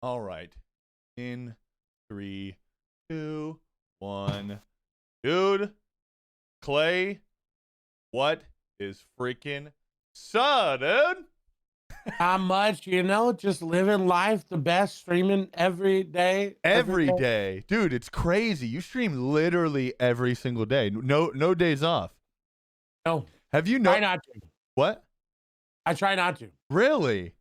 All right. In 3, 2, 1. Dude, Clay, what is freaking dude? Not much, just living life the best, streaming every day. Every day. Dude, it's crazy. You stream literally every single day. No days off. No, Have you try not to. what? I try not to. Really?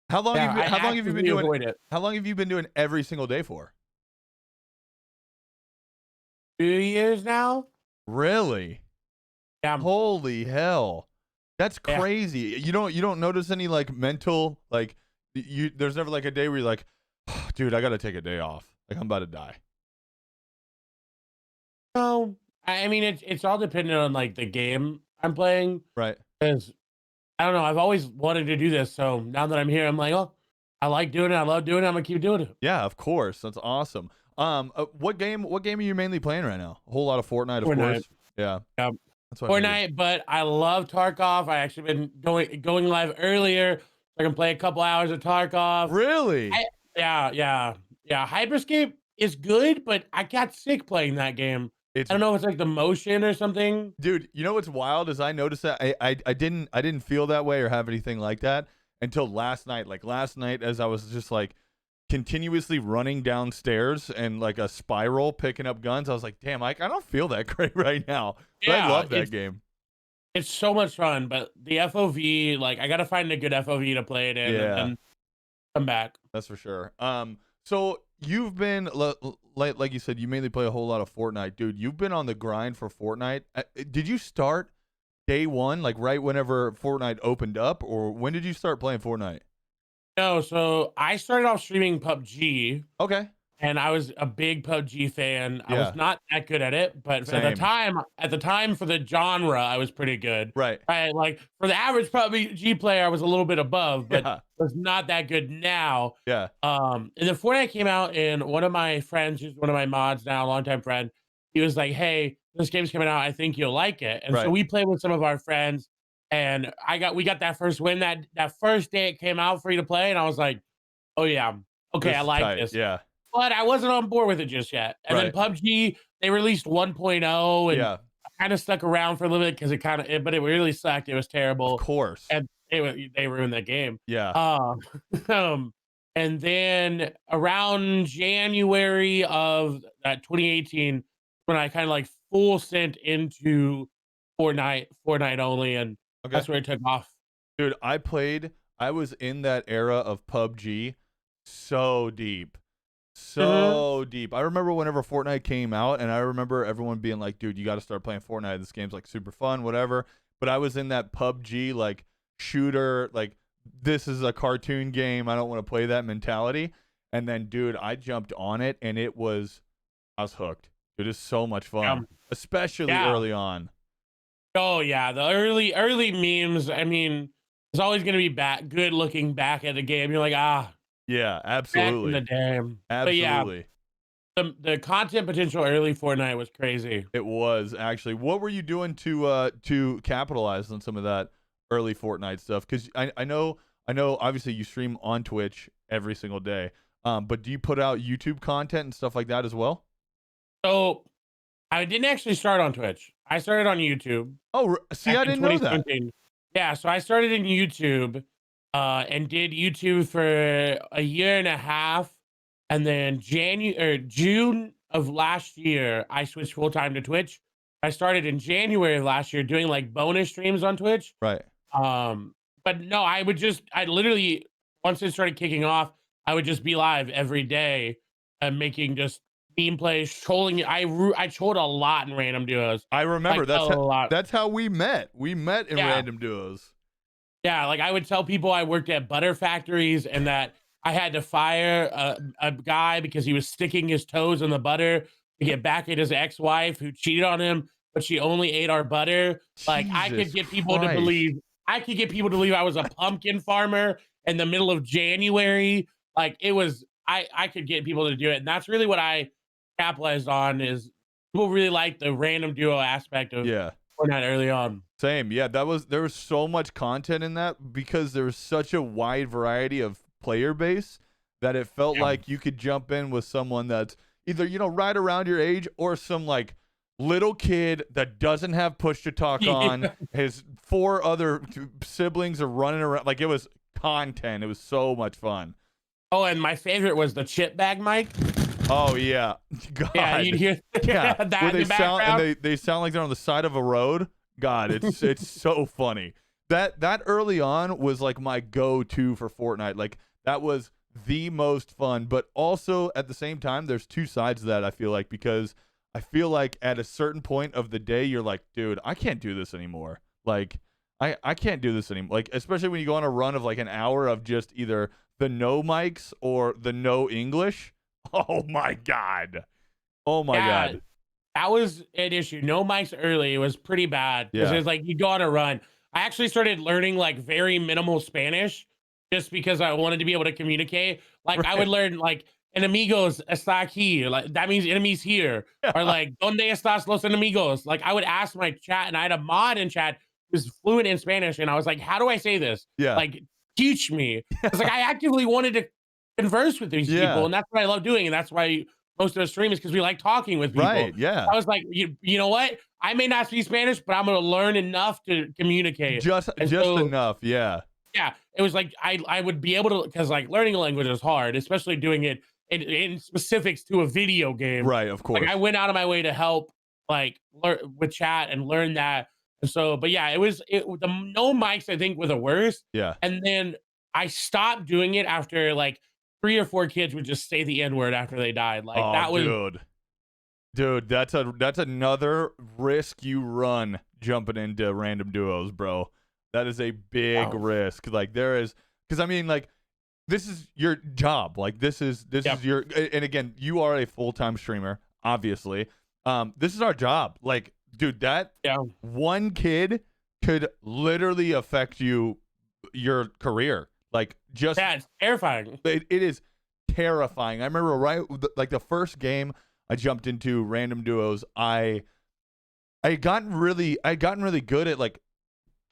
How long Yeah, have you I how long have you been actively doing avoid it. how long have you been doing every single day for? 2 years now? Really? Yeah, Holy hell. That's yeah. crazy. You don't notice any like mental like there's never like a day where you're like, oh, dude, I gotta take a day off. Like I'm about to die. No, I mean it's all dependent on like the game I'm playing. Right. Because I don't know, I've always wanted to do this, so now that I'm here, I'm like, oh, I like doing it, I love doing it, I'm gonna keep doing it. Yeah, of course. That's awesome. What game are you mainly playing right now? A whole lot of Fortnite, of Fortnite. course. Yeah. Yeah. That's what I figured. Fortnite, but I love Tarkov. I actually been going live earlier. I can play a couple hours of Tarkov. Really? Yeah. Hyperscape is good, but I got sick playing that game. It's I don't know if it's like the motion or something. Dude, you know what's wild is I noticed that I didn't feel that way or have anything like that until last night. Like last night as I was just like continuously running downstairs and like a spiral picking up guns, I was like, damn, I don't feel that great right now. But I Yeah, love that game. it's so much fun, but the FOV, like I gotta find a good FOV to play it in and Yeah, then come back. that's for sure. So you've been like you said, you mainly play a whole lot of Fortnite, dude. You've been on the grind for Fortnite. Did you start day one, like right whenever Fortnite opened up, or when did you start playing Fortnite? No, so I started off streaming PUBG. Okay. And I was a big PUBG fan. I was Yeah. not that good at it, but Same. at the time for the genre, I was pretty good. Right. Right, like for the average PUBG player, I was a little bit above, but Yeah. was not that good now. Yeah. And then Fortnite came out, and one of my friends, who's one of my mods now, a longtime friend, he was like, "Hey, this game's coming out. I think you'll like it." And so Right. we played with some of our friends, and we got that first win that first day it came out free to play, and I was like, "Oh yeah, okay, I This is like tight. this." Yeah. But I wasn't on board with it just yet. And then Right. PUBG, they released 1.0, and Yeah. I kinda stuck around for a little bit because but it really sucked. It was Of terrible, course. and they ruined that game. Yeah. Uh, and then around January of that 2018, when I kinda like full sent into Fortnite only, and Okay. that's where it took off. Dude, I was in that era of PUBG so deep. Mhm. So deep. I remember whenever Fortnite came out, and I remember everyone being like, dude, you got to start playing Fortnite. This game's like super fun, whatever. But I was in that PUBG, like, shooter, like, this is a cartoon game. I don't want to play that mentality. And then, dude, I jumped on it, and I was hooked. It is so much fun, especially Yeah. early on. Oh yeah, the early memes. I mean, it's always gonna be good looking back at the game. You're like, Yeah, back in the absolutely. day. But yeah, Absolutely. the content potential early Fortnite was crazy. It was actually. What were you doing to capitalize on some of that early Fortnite stuff? Because I know obviously you stream on Twitch every single day. But do you put out YouTube content and stuff like that as well? So I didn't actually start on Twitch. I started on YouTube Oh, see, back I in didn't know that. 2017. Yeah, so I started in YouTube, and did YouTube for a year and a half, and then June of last year, I switched full time to Twitch. I started in January of last year doing like bonus streams on Twitch. Right. Um, but no, I literally, once it started kicking off, I would just be live every day and making just meme plays, trolling. I trolled a lot in random duos, I remember like a lot. that's how we met. We met in Yeah. random duos. Yeah, like I would tell people I worked at butter factories and that I had to fire a guy because he was sticking his toes in the butter to get back at his ex-wife who cheated on him, but she only ate our butter. Like Jesus Christ. I could get people to believe I was a pumpkin farmer in the middle of January. Like it was I could get people to do it. And that's really what I capitalized on is people really like the random duo aspect of Yeah. Fortnite early on. Same. Yeah, there was so much content in that because there was such a wide variety of player base that it felt Yeah. like you could jump in with someone that's either, right around your age or some like little kid that doesn't have push to talk on. His 4 other siblings are running around. Like, it was content. It was so much fun. Oh, and my favorite was the chip bag mic. Oh yeah. God. Yeah, you'd hear Yeah. that Where in they the sound background. and they sound like they're on the side of a road. God, it's so funny. That early on was like my go-to for Fortnite. Like, that was the most fun, but also at the same time there's two sides of that, I feel like, because I feel like at a certain point of the day you're like, dude, I can't do this anymore. Like, I can't do this anymore. Like, especially when you go on a run of like an hour of just either the no mics or the no English. Oh my god. Oh my Yeah, god. that was an issue. No mics early. It was pretty bad because Yeah. it was like you go on a run. I actually started learning like very minimal Spanish just because I wanted to be able to communicate. Like I would Right. learn like enemigos está aquí, like that means enemies here, or like donde estás los enemigos. Like I would ask my chat, and I had a mod in chat who's fluent in Spanish, and I was like, "How do I say this? Yeah. Like teach me." It's like I actively wanted to converse with these people, Yeah. and that's what I love doing, and that's why most of the stream is because we like talking with people. Right. Yeah. I was like, you know what? I may not speak Spanish, but I'm gonna learn enough to communicate. Just And just so, enough. Yeah. yeah, it was like I would be able to, because like learning a language is hard, especially doing it in specifics to a video game. Right, of Like course. I went out of my way to help like learn with chat and learn that. And so, but yeah, the no mics I think were the worst. Yeah. And then I stopped doing it after like 3 or 4 kids would just say the N-word after they died. Like Oh, that was dude, that's another risk you run jumping into random duos, bro. That is a big risk. Like, there is, because I mean, like, this is your job. Like, this is your, and again, you are a full-time streamer, obviously. This is our job. Like, dude, that one kid could literally affect your career. Like, just it's terrifying. it is terrifying. I remember like the first game I jumped into random duos, I had gotten really good at like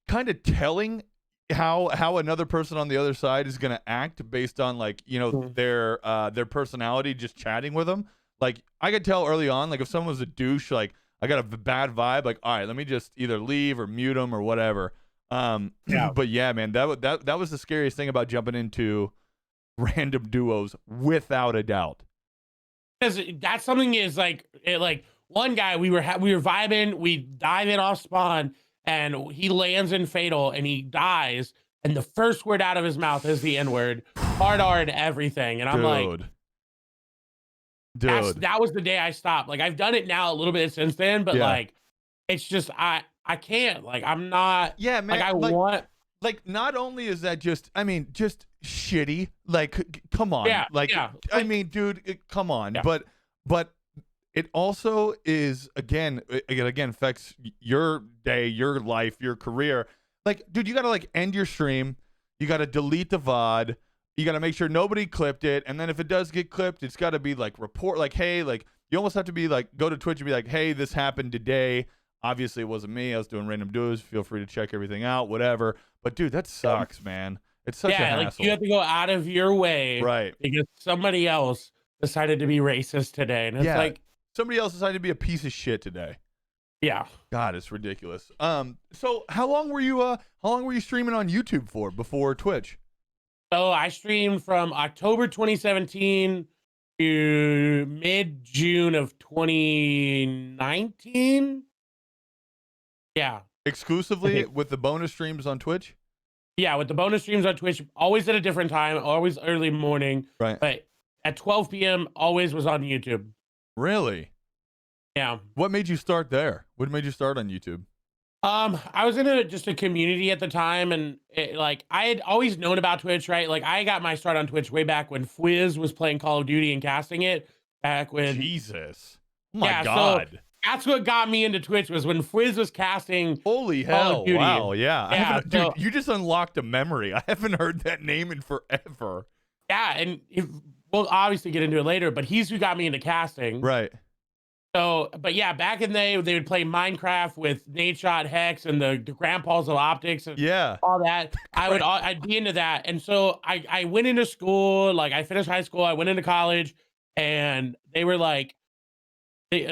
kind of telling how another person on the other side is gonna act based on like, their personality, just chatting with them. Like, I could tell early on, like, if someone was a douche, like, I got a bad vibe, like, all right, let me just either leave or mute them or whatever. But yeah, man, that was the scariest thing about jumping into random duos, without a doubt. Because that's something is like one guy we were vibing, we dive in off spawn, and he lands in fatal and he dies, and the first word out of his mouth is the N-word, hard R and everything, and I'm like, that was the day I stopped. Like, I've done it now a little bit since then, but like, it's just I can't. Like, I'm not. Yeah, man. Like, I want. Like, not only is that just shitty. Like, come on. Yeah. Like, yeah. I mean, dude, come on. Yeah. But it also is again affects your day, your life, your career. Like, dude, you gotta like end your stream. You gotta delete the VOD. You gotta make sure nobody clipped it. And then if it does get clipped, it's gotta be like report. Like, hey, like, you almost have to be like, go to Twitch and be like, hey, this happened today. Obviously, it wasn't me. I was doing random duos. Feel free to check everything out, whatever. But dude, that sucks, man. It's such a hassle. Like, you have to go out of your way, right? Because somebody else decided to be racist today, and it's like somebody else decided to be a piece of shit today. Yeah. God, it's ridiculous. So how long were you streaming on YouTube for before Twitch? So I streamed from October 2017 to mid-June of 2019. Yeah. Exclusively with the bonus streams on Twitch? Yeah, with the bonus streams on Twitch, always at a different time, always early morning. Right. But at 12 p.m., always was on YouTube. Really? Yeah. What made you start there? What made you start on YouTube? I was in just a community at the time, and I had always known about Twitch, right? Like, I got my start on Twitch way back when Fwiz was playing Call of Duty and casting it. Back when Jesus, oh my God, so that's what got me into Twitch, was when Fwiz was casting. Holy Call hell! of Duty. Wow, yeah. So, dude, you just unlocked a memory. I haven't heard that name in forever. Yeah, and we'll obviously get into it later, but he's who got me into casting. Right. So, but yeah, back in the day, they would play Minecraft with Nate Shot Hex and the grandpas of optics and Yeah. all that. Crap. I'd be into that. And so I went into school, like I finished high school, I went into college, and they were like,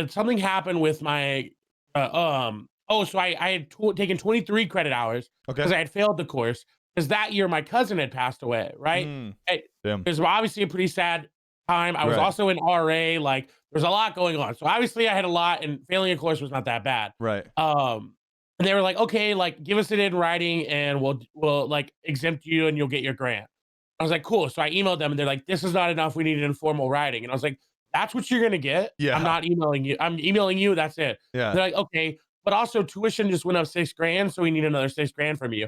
something happened with my, so I had taken 23 credit hours Okay. because I had failed the course because that year my cousin had passed away, right? Mm. It Damn. was obviously a pretty sad time. I was Right. also in RA, like there's a lot going on. So obviously I had a lot, and failing a course was not that bad. Right. And they were like, okay, like give us it in writing and we'll like exempt you and you'll get your grant. I was like, cool. So I emailed them and they're like, this is not enough. We need an informal writing. And I was like, that's what you're gonna get. Yeah. I'm not emailing you. I'm emailing you. That's it. Yeah. They're like, okay, but also tuition just went up 6 grand, so we need another 6 grand from you.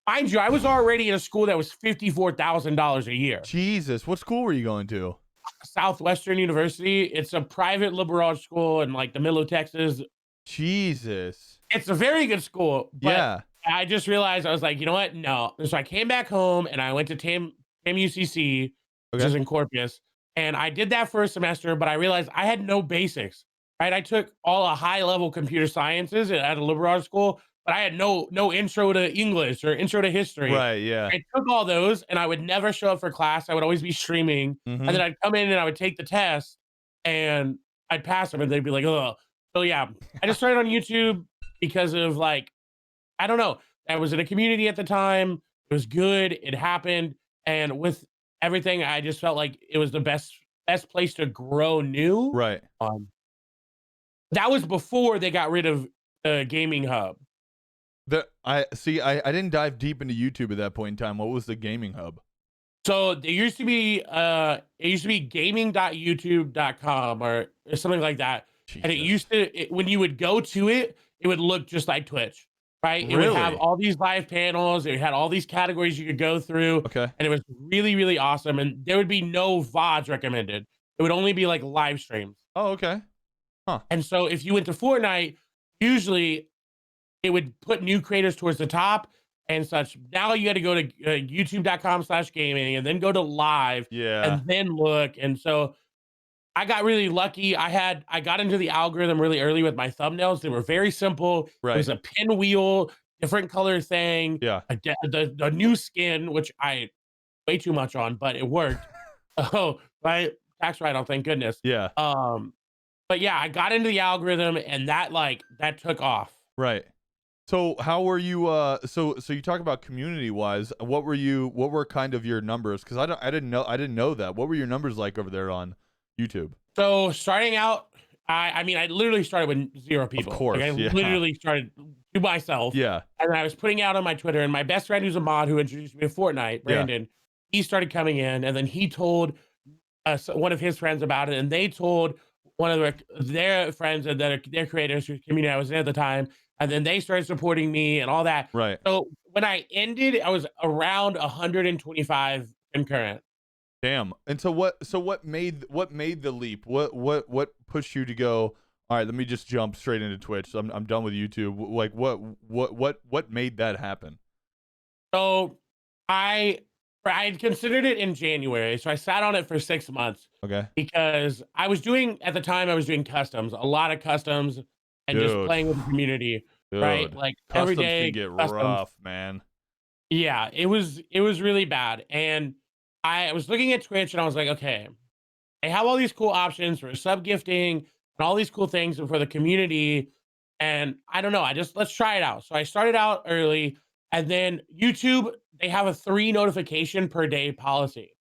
Mind you, I was already in a school that was $54,000 a year. Jesus, what school were you going to? Southwestern University. It's a private liberal arts school in like the middle of Texas. Jesus. It's a very good school, but Yeah. I just realized I was like, you know what? No. So I came back home and I went to TAM UCC, which is Okay. in Corpus, and I did that for a semester, but I realized I had no basics. Right? I took all a high level computer sciences at a liberal arts school, but I had no intro to English or intro to history. Right. Yeah. I took all those and I would never show up for class. I would always be streaming. And Mm-hmm. then I'd come in and I would take the test and I'd pass them and they'd be like, oh. So yeah, I just started on YouTube because of like, I don't know. I was in a community at the time. It was good. It happened. And with everything, I just felt like it was the best place to grow new. Right. That was before they got rid of Gaming Hub. I didn't dive deep into YouTube at that point in time. What was the gaming hub? So there used to be gaming.youtube.com or something like that. Jesus. And it used to when you would go to it, it would look just like Twitch, right? It would have Really? all these live panels, it had all these categories you could go through, Okay. and it was really, really awesome. And there would be no VODs recommended. It would only be like live streams. Oh, okay. And so if you went to Fortnite, usually it would put new creators towards the top and such. Now you got to go to youtube.com/gaming and then go to live Yeah. and then look. And so I got really lucky. I got into the algorithm really early with my thumbnails. They were very simple. Right. It was a pinwheel, different color thing, Yeah. the new skin, which I way too much on, but it worked. Oh, right. Tax write-off, thank goodness. Yeah. But yeah, I got into the algorithm and that took off. Right. So how were you so you talk about community wise, what were kind of your numbers? Because I didn't know that. What were your numbers like over there on YouTube? So starting out, I mean I literally started with 0 people. Of course. Like, I Yeah. literally started to myself. Yeah. And I was putting out on my Twitter, and my best friend who's a mod who introduced me to Fortnite, Brandon, he started coming in, and then he told one of his friends about it, and they told one of their friends that are their creators whose community I was in at the time, and then they started supporting me and all that. Right. So when I ended, I was around 125 concurrent. Damn. And so what made the leap? What pushed you to go, all right, let me just jump straight into Twitch. I'm done with YouTube. Like what made that happen? So I had considered it in January. So I sat on it for 6 months Okay. because at the time I was doing customs, a lot of customs and just Dude. playing with the community, right? Dude, Like customs every day can get customs. rough, man. Yeah, it was really bad. And I was looking at Twitch and I was like, okay, they have all these cool options for sub gifting and all these cool things for the community. And I don't know, let's try it out. So I started out early, and then YouTube, they have a 3 notification per day policy,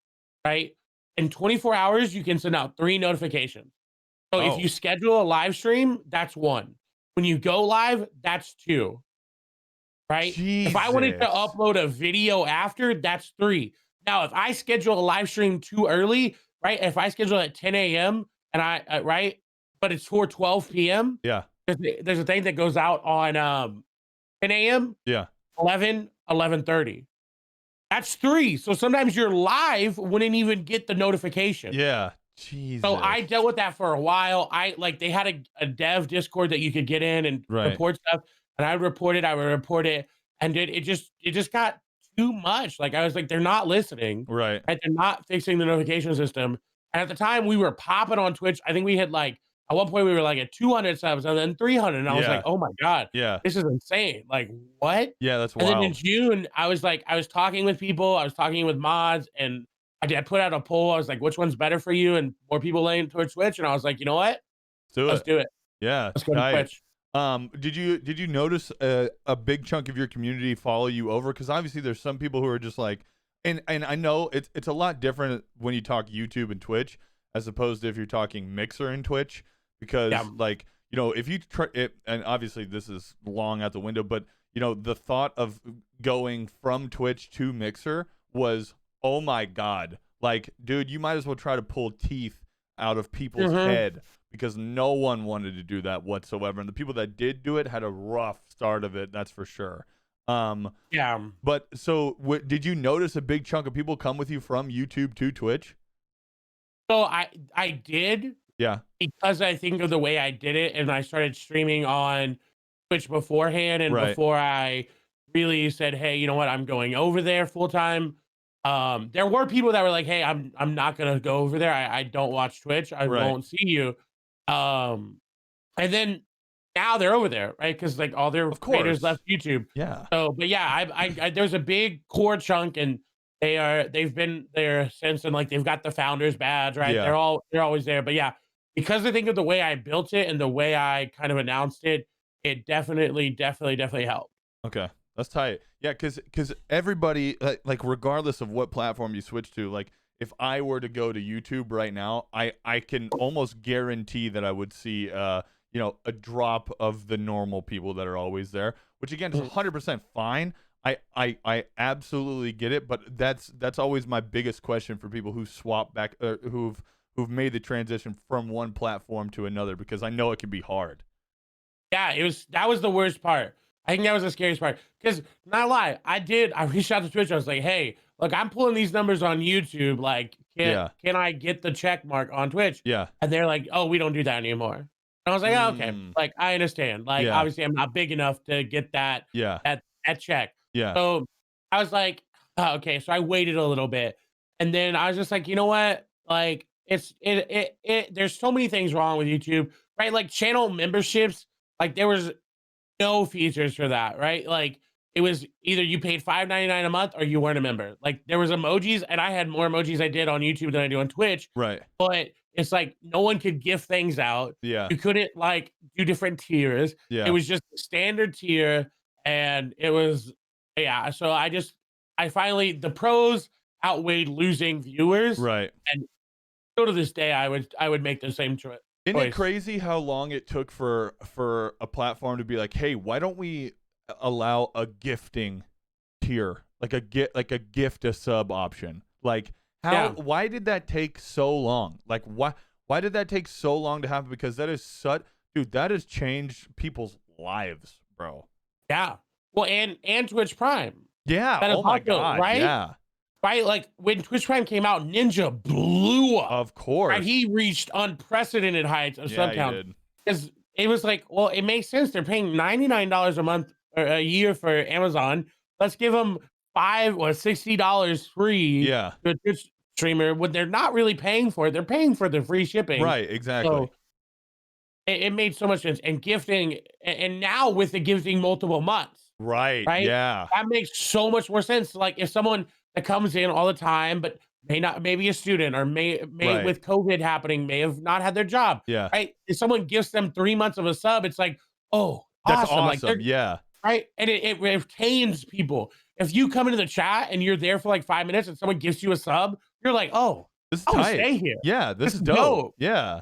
right? In 24 hours, you can send out 3 notifications. So if Oh. you schedule a live stream, that's 1. When you go live, that's 2. Right? If I wanted to Jesus. upload a video after, that's 3. Now, if I schedule a live stream too early, right? If I schedule at 10 a.m. and right, but it's for 12 p.m. Yeah. There's a thing that goes out on 10 a.m. Yeah. 11:30. That's 3. So sometimes your live wouldn't even get the notification. Yeah. Jesus. So I dealt with that for a while. They had a dev Discord that you could get in and Right. report stuff, and I would report it, and it just got too much. Like I was like, they're not listening, Right. right? They're not fixing the notification system. And at the time, we were popping on Twitch. I think we had like At one point, we were like at 200 subs and then 300, and I was like, Yeah. "Oh my god, Yeah. this is insane! Like what?" Yeah, that's And then in wild. June, I was talking with people, I was talking with mods, and I put out a poll. I was like, "Which one's better for you?" And more people leaning towards Twitch, and I was like, "You know what? Let's do Let's it. do it. Yeah, Let's go to tight. Twitch." Did you notice a big chunk of your community follow you over? Because obviously there's some people who are just like, and I know it's a lot different when you talk YouTube and Twitch as opposed to if you're talking Mixer and Twitch, Yeah. because like if you try it, and obviously this is long out the window, but the thought of going from Twitch to Mixer was, oh my god, like dude, you might as well try to pull teeth out of people's Mhm. head, because no one wanted to do that whatsoever, and the people that did do it had a rough start of it, that's for sure. Yeah. But so did you notice a big chunk of people come with you from YouTube to Twitch? So I did, Yeah. because I think of the way I did it, and I started streaming on Twitch beforehand, and Right. before I really said, "Hey, you know what? I'm going over there full time." There were people that were like, "Hey, I'm not gonna go over there. I don't watch Twitch. I Right. won't see you." Um, and then now they're over there, right? Because like all their Of creators course. left YouTube. Yeah. So, but yeah, I there's a big core chunk, and they've been there since, and like they've got the founders badge, right? Yeah. They're always there. But yeah, because I think of the way I built it and the way I kind of announced it, it definitely helped. Okay, that's tight. Yeah, because everybody, like regardless of what platform you switch to, like if I were to go to YouTube right now, I can almost guarantee that I would see a drop of the normal people that are always there, which again is Mhm. 100% fine. I absolutely get it, but that's always my biggest question for people who swap back, who've made the transition from one platform to another, because I know it can be hard. Yeah, that was the worst part. I think that was the scariest part. Because not lie, I reached out to Twitch. I was like, "Hey, look, I'm pulling these numbers on YouTube. Like, Yeah. can I get the check mark on Twitch?" Yeah. And they're like, "Oh, we don't do that anymore." And I was like, "Oh, okay. Mm, Like, I understand. Like, yeah. obviously, I'm not big enough to get Yeah. that check." Yeah. So I was like, "Oh, okay." So I waited a little bit, and then I was just like, "You know what? Like, there's so many things wrong with YouTube, right? Like channel memberships. Like, there was no features for that, right? Like it was either you paid $5.99 a month or you weren't a member. Like there was emojis, and I had more emojis I did on YouTube than I do on Twitch, Right. but it's like no one could gift things out. Yeah. You couldn't like do different tiers. It Yeah. was just a standard tier, and it was yeah. So I finally the pros outweighed losing viewers, Right. and still to this day I would make the same Isn't it choice. crazy how long it took for a platform to be like, "Hey, why don't we allow a gifting tier, like a gift a sub option?" Like, Yeah. why did that take so long? Like, why did that take so long to happen? Because that is such, dude, that has changed people's lives, bro. Yeah. Well, and Twitch Prime. Yeah. That is Oh my also God. right? Yeah. Right? Like when Twitch Prime came out, Ninja blew up. Of Right? course. He reached unprecedented heights of Yeah, sub he count. did. Because it was like, well, it makes sense. They're paying $99 a month or a year for Amazon. Let's give them $60 free Yeah. to a Twitch streamer when they're not really paying for it. They're paying for the free shipping. Right. Exactly. So it made so much sense. And gifting, and now with the gifting multiple months. Right. Right? Yeah. That makes so much more sense. Like if someone that comes in all the time, but maybe a student or may Right. with COVID happening, may have not had their job, Yeah. right? If someone gives them 3 months of a sub, it's like, oh, That's awesome. Like awesome. they're Yeah. right. And it retains people. If you come into the chat and you're there for like 5 minutes and someone gives you a sub, you're like, oh, This is I will tight. stay here. Yeah, this This is is dope. dope. Yeah,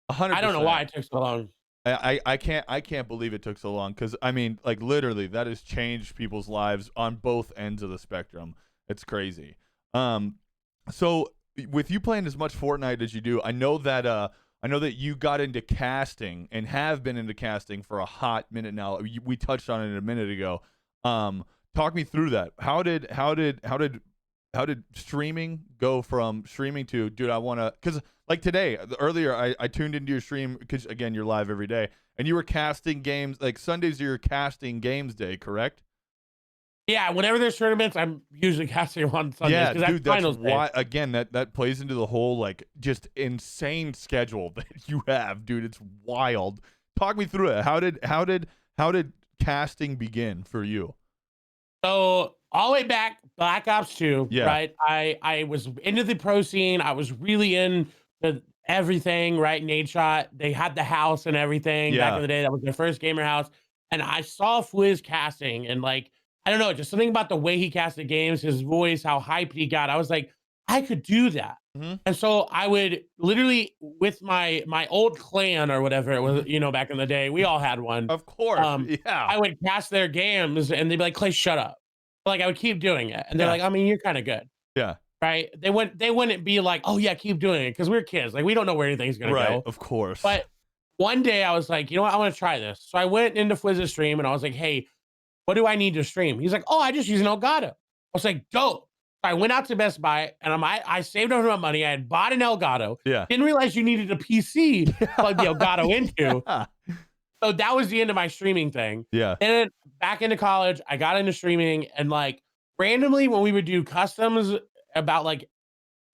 I don't know why 100%. it took so long. I can't believe it took so long, because I mean, like literally, that has changed people's lives on both ends of the spectrum. It's crazy. So with you playing as much Fortnite as you do, I know that you got into casting and have been into casting for a hot minute now. We touched on it a minute ago. Talk me through that. How did streaming go from streaming to, dude, I want to, because like today, earlier, I tuned into your stream because, again, you're live every day, and you were casting games, like Sundays, you're casting games day, correct? Yeah, whenever there's tournaments, I'm usually casting on Sundays Yeah, because that's dude, that's finals day. why. Again, that plays into the whole like just insane schedule that you have, dude. It's wild. Talk me through it. How did casting begin for you? So all the way back, Black Ops 2, Yeah, right? I was into the pro scene. I was really into everything, right? Nade Shot. They had the house and everything back in yeah, the day. That was their first gamer house. And I saw Fliz casting and like, I don't know, just something about the way he casted games, his voice, how hyped he got. I was like, I could do that. hmm And so I would literally with my old clan or whatever it was, hmm back in the day, we all had one. of course. Um, Yeah, I would cast their games and they'd be like, Clay, shut up. Like I would keep doing it. And they're yeah, like, I mean, you're kind of good. yeah. Right. They wouldn't be like, oh yeah, keep doing it. Cause we're kids. Like we don't know where anything's gonna Right, go. of course. But one day I was like, you know what? I want to try this. So I went into Flizz's stream and I was like, hey, what do I need to stream? He's like, oh, I just use an Elgato. I was like, dope. So I went out to Best Buy and I saved up my money. I had bought an Elgato. Yeah. Didn't realize you needed a PC to plug the Elgato into. Yeah. So that was the end of my streaming thing. Yeah. And then back into college, I got into streaming and like randomly when we would do customs about like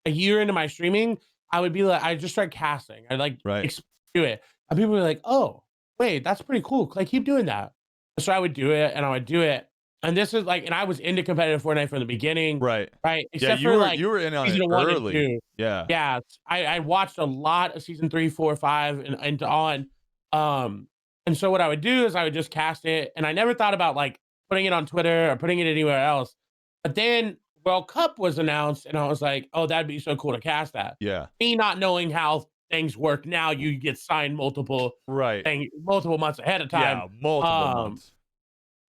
a year into my streaming, I would be like, I just start casting. I like Right. do it. And people were like, oh, wait, that's pretty cool. Like keep doing that. So I would do it and I would do it. And this is like, and I was into competitive Fortnite from the beginning, Right. right? Yeah, Except for like you were in on it season 1 and early. 2. Yeah. Yeah. I watched a lot of season 3, 4, 5 and on. Um, and so what I would do is I would just cast it. And I never thought about like putting it on Twitter or putting it anywhere else. But then World Cup was announced and I was like, oh, that'd be so cool to cast that. Yeah. Me not knowing how things work now, you get signed multiple Right. months ahead of time. Yeah, multiple Um, months.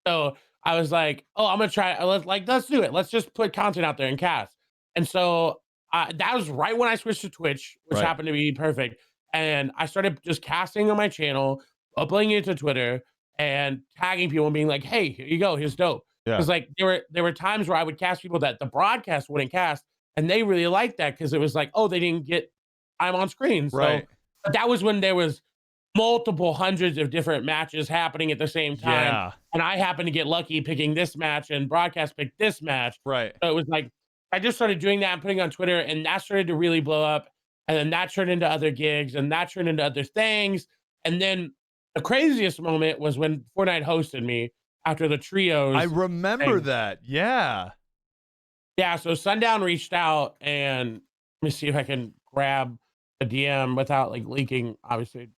so I was like, oh, I'm gonna try. Let's do it. Let's just put content out there and cast. And so that was right when I switched to Twitch, which Right. happened to be perfect. And I started just casting on my channel, uploading it to Twitter, and tagging people and being like, hey, here you go. Here's dope. Yeah. Because like there were times where I would cast people that the broadcast wouldn't cast, and they really liked that because it was like, oh, they didn't get time on screen. So Right. but that was when there was multiple hundreds of different matches happening at the same time. Yeah. And I happened to get lucky picking this match and broadcast picked this match. Right. So it was like, I just started doing that and putting it on Twitter and that started to really blow up. And then that turned into other gigs and that turned into other things. And then the craziest moment was when Fortnite hosted me after the trios. I remember thing. that. Yeah. Yeah. So Sundown reached out and let me see if I can grab a DM without like leaking, obviously,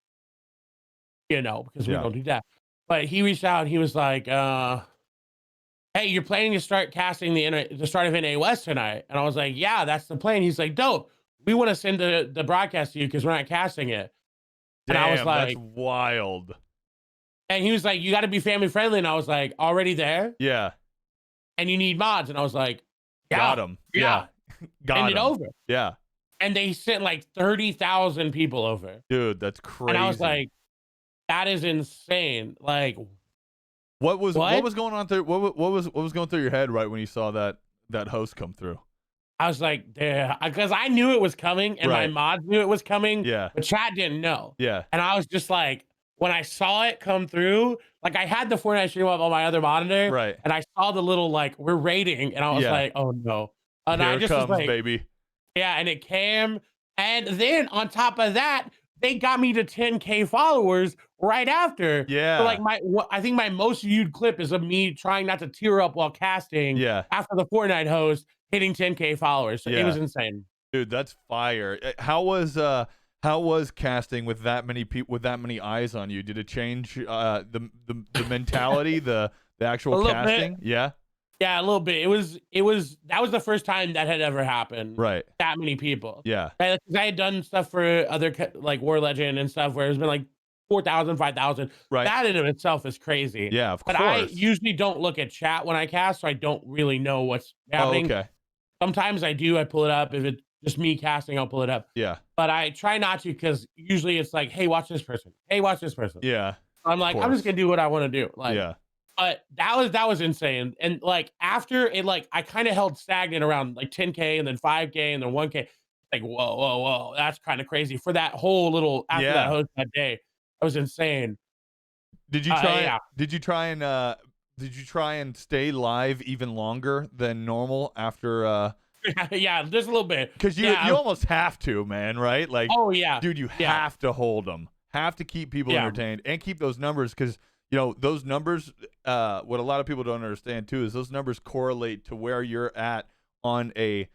because we Yeah. don't do that. But he reached out and he was like, hey, you're planning to start casting the start of NA West tonight. And I was like, yeah, that's the plan. He's like, dope. We want to send the broadcast to you because we're not casting it. Damn, And I was like, that's wild. and he was like, you got to be family friendly. And I was like, already there? Yeah. And you need mods. And I was like, yeah, Got him. yeah. Got Send him. it over. Yeah. And they sent like 30,000 people over. Dude, that's crazy. And I was like, that is insane. Like, what was what? going on through what was going through your head right when you saw that host come through? I was like, because I knew it was coming and my Right. mods knew it was coming, Yeah. but chat didn't know. Yeah. And I was just like, when I saw it come through, like I had the Fortnite stream up on my other monitor, Right. and I saw the little like we're raiding, and I was Yeah. like, oh no. And Here I it just comes, was like, baby. yeah, and it came, and then on top of that, they got me to 10K followers right after. Yeah. So like I think my most viewed clip is of me trying not to tear up while casting. Yeah. After the Fortnite host hitting 10K followers, so Yeah. it was insane. Dude, that's fire. How was casting with that many people with that many eyes on you? Did it change the mentality, the actual A little casting? bit. Yeah. Yeah, a little bit. It was that was the first time that had ever happened. Right. That many people. Yeah. Right? Like, 'cause I had done stuff for other like War Legend and stuff where it's been like 4,000, 5,000. Right. That in of itself is crazy. Yeah, of But course. I usually don't look at chat when I cast, so I don't really know what's Oh, happening. okay. Sometimes I do. I pull it up. If it's just me casting, I'll pull it up. Yeah. But I try not to because usually it's like, hey, watch this person. Hey, watch this person. Yeah. I'm like, I'm course. just gonna do what I want to do. Like, Yeah. but that was insane. And like after it, like I kind of held stagnant around like 10K and then 5K and then 1K. Like, whoa, that's kind of crazy for that whole little after that Yeah. host that day. That was insane. Did you try Yeah. Did you try and did you try and stay live even longer than normal after Yeah, just a little bit. because you Yeah. you almost have to, man, right? Like, Oh yeah. dude, you Yeah. have to hold them, have to keep people Yeah. entertained and keep those numbers because those numbers. What a lot of people don't understand too is those numbers correlate to where you're at on a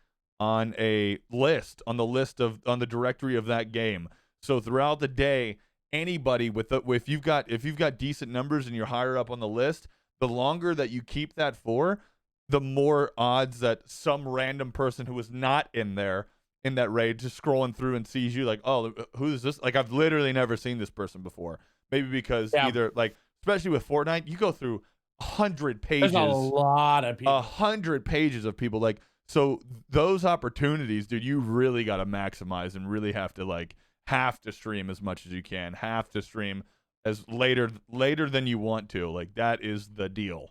list on the directory of that game. So throughout the day, anybody if you've got decent numbers and you're higher up on the list, the longer that you keep that for, the more odds that some random person who was not in that raid just scrolling through and sees you like, oh, who's this? Like, I've literally never seen this person before. Maybe because Yeah. either like, especially with Fortnite, you go through 100 pages, There's a lot of people. 100 pages of people. Like, so those opportunities, dude, you really got to maximize and really have to stream as much as you can, have to stream as later than you want to. Like, that is the deal.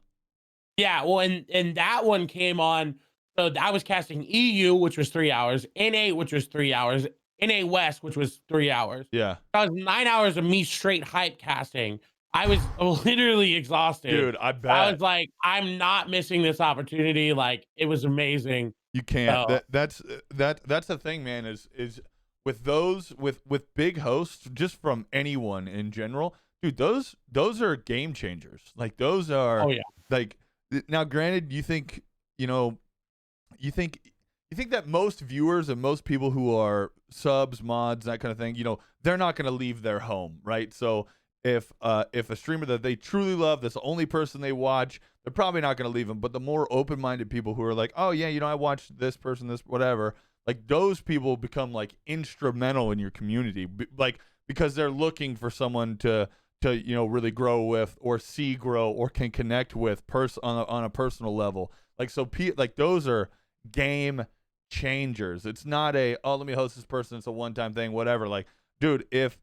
Yeah, well, and that one came on. So I was casting EU, which was 3 hours, NA, which was 3 hours, NA West, which was 3 hours. Yeah. That was 9 hours of me straight hype casting. I was literally exhausted. Dude, I bet. I was like, I'm not missing this opportunity. Like, it was amazing. You can't. So, That's the thing, man, is with those with big hosts, just from anyone in general, dude, those are game changers. Like, those are oh yeah. like, now granted, you think that most viewers and most people who are subs, mods, that kind of thing, they're not going to leave their home, right? So if a streamer that they truly love, that's the only person they watch, they're probably not going to leave them. But the more open-minded people who are like, oh yeah, I watched this person, this whatever, like, those people become like instrumental in your community, like, because they're looking for someone to really grow with, or see grow, or can connect with on a personal level. Like, so like, those are game changers. It's not let me host this person, it's a one-time thing, whatever. Like, dude, if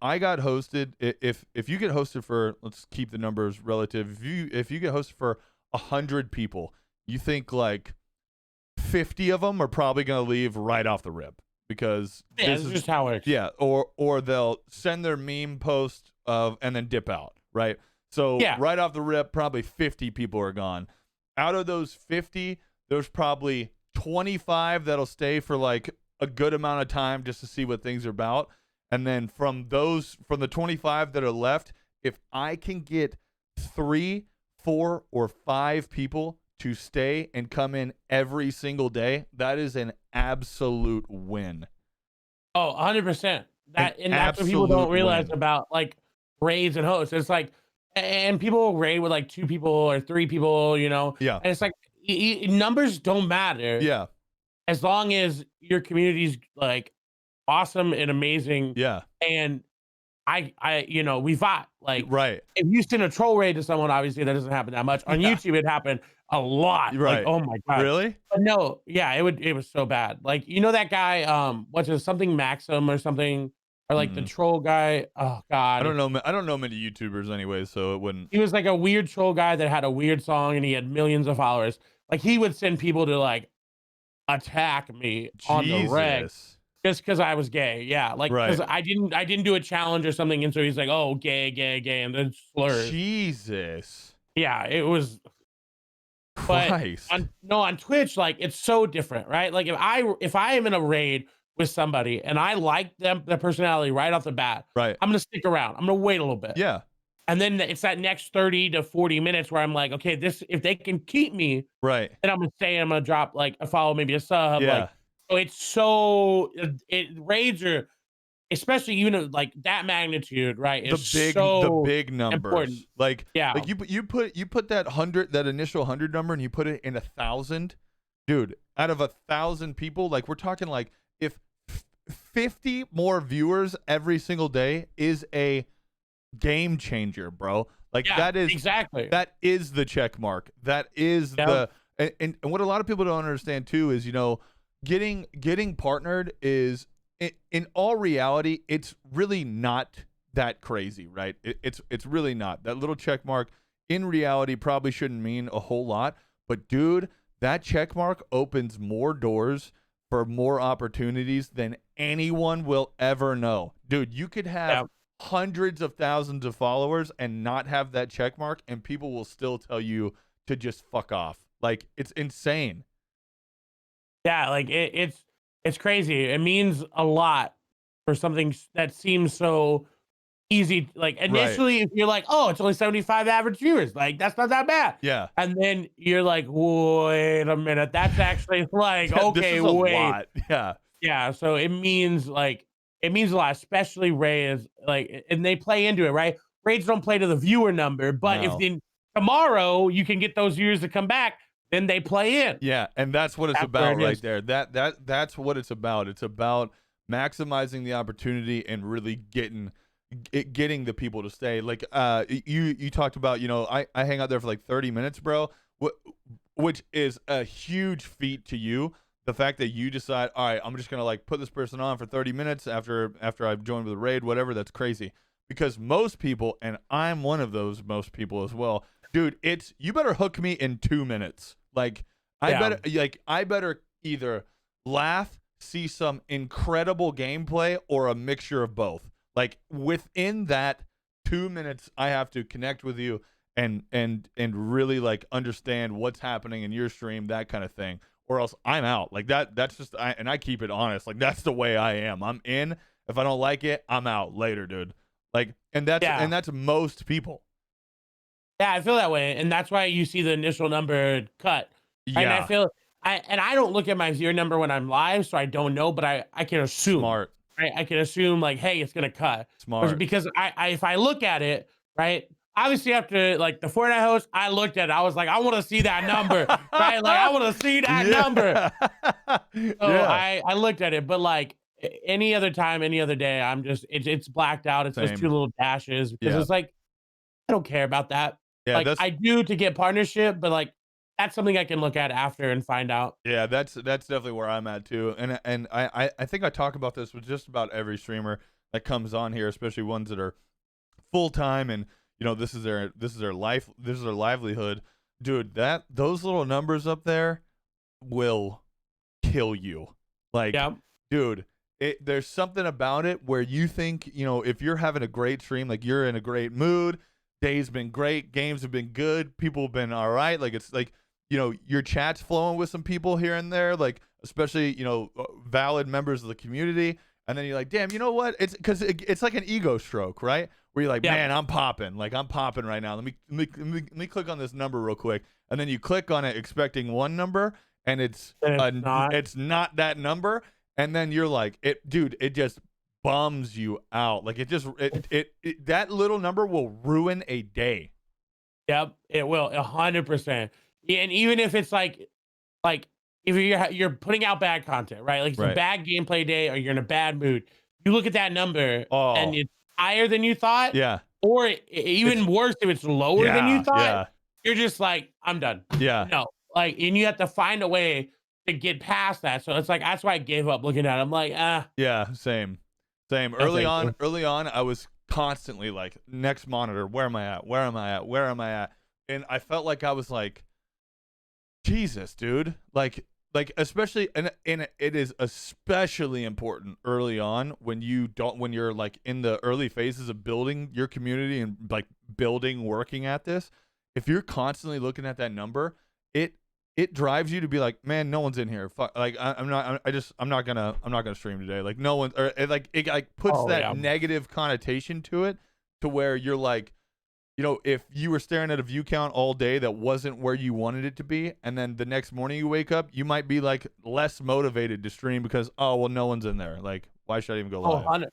I got hosted, if you get hosted for, let's keep the numbers relative, if you get hosted for 100 people, you think like 50 of them are probably going to leave right off the rip, because Yeah, this is just how it works. yeah, or they'll send their meme post and then dip out, right? So Yeah. right off the rip, probably 50 people are gone. Out of those 50, there's probably 25 that'll stay for like a good amount of time just to see what things are about. And then from the 25 that are left, if I can get 3, 4, or 5 people to stay and come in every single day, that is an absolute win. Oh, 100%. And that's what people don't realize about like raids and hosts. It's like, and people will raid with like 2 people or 3 people, Yeah. And it's like, numbers don't matter. Yeah. As long as your community's like awesome and amazing. Yeah. And we fought. Like, Right. if you send a troll raid to someone, obviously that doesn't happen that much. On YouTube, it happened a lot. Right. Like, oh my God. Really? But no, yeah, it was so bad. Like, that guy, what's his, something Maxim or something, or like the troll guy. Oh God. I don't know many YouTubers anyway, so it wouldn't. He was like a weird troll guy that had a weird song and he had millions of followers. Like, he would send people to like attack me on the reg just because I was gay. Yeah, like, because I didn't do a challenge or something, and so he's like, oh, gay, and then slurs. Jesus. Yeah, it was. Christ. But on Twitch, like, it's so different, right? Like, if I am in a raid with somebody and I like their personality right off the bat, right, I'm gonna stick around. I'm gonna wait a little bit. Yeah. And then it's that next 30 to 40 minutes where I'm like, okay, if they can keep me, right, then I'm gonna stay. I'm gonna drop like a follow, maybe a sub. Yeah. Like, so raids are, especially like that magnitude, right? The big numbers. Important. Like, yeah, like you put that initial 100 number and you put it in 1,000, dude. Out of 1,000 people, like, we're talking like, if 50 more viewers every single day is a game changer, bro. Like, that is the check mark. That is and what a lot of people don't understand too is, getting partnered is, in all reality, it's really not that crazy, right? It's really not. That little check mark in reality probably shouldn't mean a whole lot, but dude, that check mark opens more doors for more opportunities than anyone will ever know. Dude, you could have hundreds of thousands of followers and not have that check mark, and people will still tell you to just fuck off. Like, it's insane. Yeah, like it's crazy. It means a lot for something that seems so easy. Like Right. initially, if you're like, oh, it's only 75 average viewers, like that's not that bad. Yeah. And then you're like, wait a minute, that's actually like, This okay, is a wait. lot. Yeah. Yeah, so it means a lot, especially Ray is like, and they play into it, right? Raids don't play to the viewer number, but if No. then tomorrow you can get those viewers to come back, then they play in. Yeah, and that's what it's That's where about it right is. there. That's what it's about. It's about maximizing the opportunity and really getting the people to stay. Like you talked about, I hang out there for like 30 minutes, bro. Which is a huge feat to you. The fact that you decide, all right, I'm just gonna like put this person on for 30 minutes after I've joined with a raid, whatever. That's crazy. Because most people, and I'm one of those most people as well, dude. It's you better hook me in 2 minutes. Like Yeah. I better either laugh, see some incredible gameplay, or a mixture of both. Like within that 2 minutes, I have to connect with you and really like understand what's happening in your stream, that kind of thing, or else I'm out. Like that's just I keep it honest. Like that's the way I am. I'm in. If I don't like it, I'm out later, dude. Like Yeah. that's most people. Yeah, I feel that way, and that's why you see the initial number cut. And Yeah, I don't look at my viewer number when I'm live, so I don't know, but I can assume. smart, Right? I can assume like, hey, it's gonna cut. smart. Because I if I look at it, right? Obviously, after like the Fortnite host, I looked at it. I was like, I want to see that number, right? Like, I want to see that number. Yeah. So Yeah. I looked at it, but like any other time, any other day, I'm just it's blacked out. It's just two Same. little dashes because Yeah. it's like I don't care about that. Yeah, Like, that's I do to get partnership, but, like, that's something I can look at after and find out. yeah, that's definitely where I'm at too. And I think I talk about this with just about every streamer that comes on here, especially ones that are full time and this is their life, this is their livelihood. Dude, those little numbers up there will kill you. Like, Yeah. dude, there's something about it where you think, if you're having a great stream, like you're in a great mood, day's been great, games have been good, people have been all right. Like it's like, your chat's flowing with some people here and there, like especially, valid members of the community. And then you're like, damn, you know what? It's because it's like an ego stroke, right? Where you're like, Yeah. man, I'm popping. Like I'm popping right now. Let me click on this number real quick. And then you click on it expecting one number, and it's Not. it's not that number. And then you're like, dude, it just bums you out. Like that little number will ruin a day. Yep, it will, 100%. Yeah, and even if it's like, if you're putting out bad content, right? Like, it's a Right. bad gameplay day or you're in a bad mood, you look at that number and Oh, it's higher than you thought, yeah. or even worse, if it's lower than you Yeah. thought, Yeah. you're just like, "I'm done." Yeah. No, like, and you have to find a way to get past that, so it's like, that's why I gave up looking at it. I'm like, "Ah, Yeah. Same. Same. no Early thank on, you." I was constantly like, next monitor, where am I at? Where am I at? Where am I at? And I felt like I was like, Jesus, dude. Like especially and it is especially important early on when you're like in the early phases of building your community and like working at this. If you're constantly looking at that number, it drives you to be like, man, no one's in here. Fuck, like I'm not gonna stream today. Like no one, or it like puts Oh, that yeah. negative connotation to it, to where you're like, if you were staring at a view count all day that wasn't where you wanted it to be, and then the next morning you wake up, you might be like less motivated to stream because, oh, well, no one's in there. Like, why should I even go Oh, live?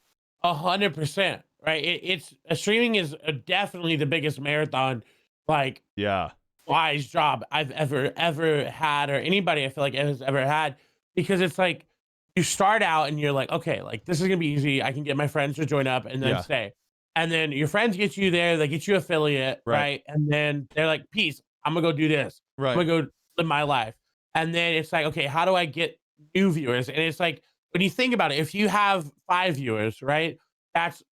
100%, right? It's streaming is definitely the biggest marathon, like, Yeah. wise job I've ever had, or anybody I feel like has ever had, because it's like you start out and you're like, okay, like this is gonna be easy. I can get my friends to join up and then Yeah. stay. And then your friends get you there, they get you affiliate, Right. right? And then they're like, peace, I'm gonna go do this. I'm Right. gonna go live my life. And then it's like, okay, how do I get new viewers? And it's like, when you think about it, if you have 5 viewers, right? That's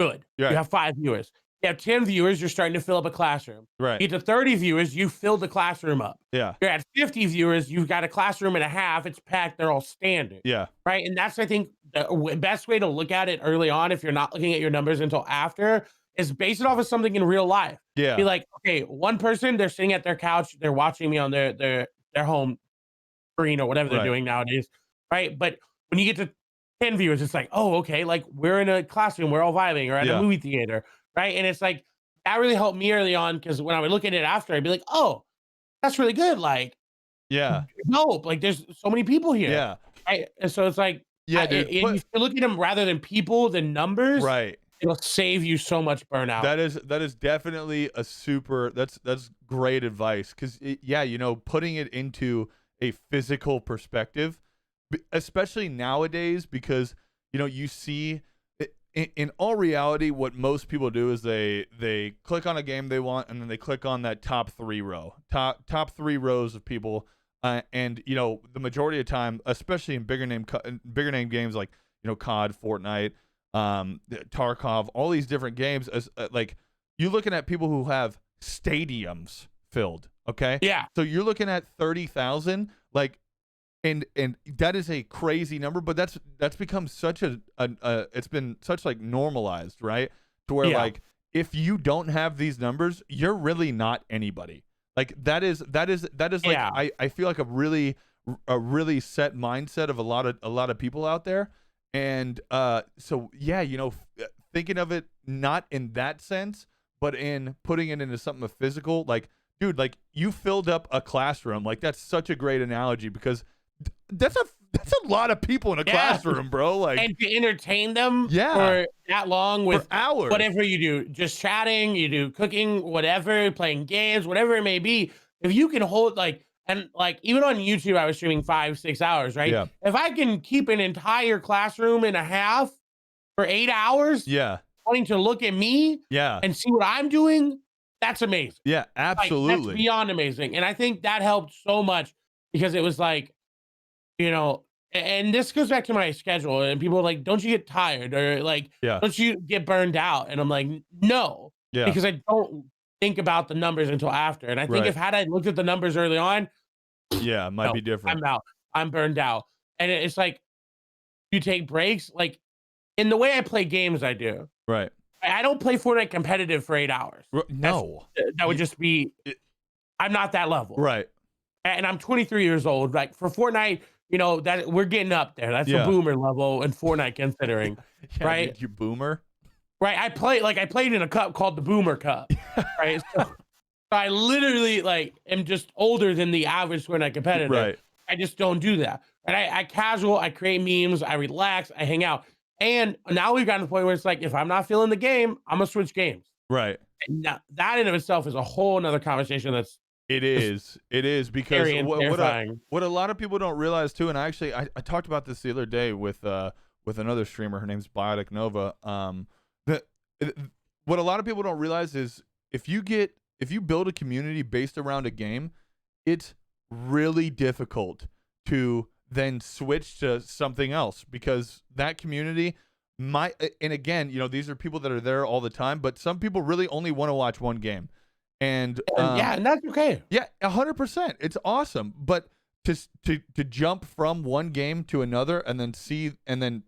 good. Right. You have 5 viewers. You have 10 viewers, you're starting to fill up a classroom. Right. You get to 30 viewers, you filled the classroom up. Yeah. You're at 50 viewers, you've got a classroom and a half, it's packed, they're all standing. Yeah. Right. And that's, I think, the best way to look at it early on, if you're not looking at your numbers until after, is base it off of something in real life. Yeah. Be like, okay, one person, they're sitting at their couch, they're watching me on their home screen or whatever they're Right. doing nowadays. Right. But when you get to 10 viewers, it's like, oh, okay, like we're in a classroom, we're all vibing, or at a Yeah. movie theater. Right. And it's like, that really helped me early on, because when I would look at it after, I'd be like, oh, that's really good. Like, Yeah. nope, like there's so many people here. Yeah. Right. And so it's like, Yeah, dude. if you look at them rather than people, than numbers, Right. it'll save you so much burnout. That is definitely a super that's great advice, because yeah, you know, putting it into a physical perspective, especially nowadays, because you know you see in all reality what most people do is they click on a game they want, and then they click on that top three rows of people, and you know the majority of time, especially in bigger name games like, you know, COD, Fortnite, Tarkov, all these different games, as like you're looking at people who have stadiums filled. Okay. Yeah. So you're looking at 30,000, like, and that is a crazy number, but that's become such it's been such like normalized, right? To where like if you don't have these numbers, you're really not anybody. Like that is like I feel like a really set mindset of a lot of people out there. And so yeah, you know, thinking of it not in that sense, but in putting it into something physical, like, dude, like you filled up a classroom. Like that's such a great analogy, because that's a lot of people in a classroom, bro. Like, and to entertain them for that long with hours, whatever you do, just chatting, you do cooking, whatever, playing games, whatever it may be. If you can hold and even on YouTube, I was streaming 5-6 hours, right? Yeah. If I can keep an entire classroom and a half for 8 hours, wanting to look at me, and see what I'm doing, that's amazing. Yeah, absolutely. That's beyond amazing. And I think that helped so much, because it was like, you know, and this goes back to my schedule, and people are like, don't you get tired, or like, don't you get burned out? And I'm like, no, because I don't think about the numbers until after. And I think if had I looked at the numbers early on, it might be different. I'm out. I'm burned out. And it's like, you take breaks, like in the way I play games, I do. Right. I don't play Fortnite competitive for 8 hours. No. That would just be, I'm not that level. Right. And I'm 23 years old. Like for Fortnite, you know, that we're getting up there. That's a boomer level in Fortnite, considering. Right? Dude, you boomer. Right. I played in a cup called the Boomer Cup. Right. So I literally am just older than the average Fortnite competitor. Right. I just don't do that. And I casual, I create memes, I relax, I hang out. And now we've gotten to the point where it's like, if I'm not feeling the game, I'm gonna switch games. Right. And now, that in of itself is a whole nother conversation. It is because what a lot of people don't realize too, and I talked about this the other day with another streamer. Her name's Biotic Nova. What a lot of people don't realize is if you build a community based around a game, it's really difficult to then switch to something else, because that community might, and again, you know, these are people that are there all the time, but some people really only want to watch one game. And and that's okay. Yeah, 100%. It's awesome. But to jump from one game to another, and then see, and then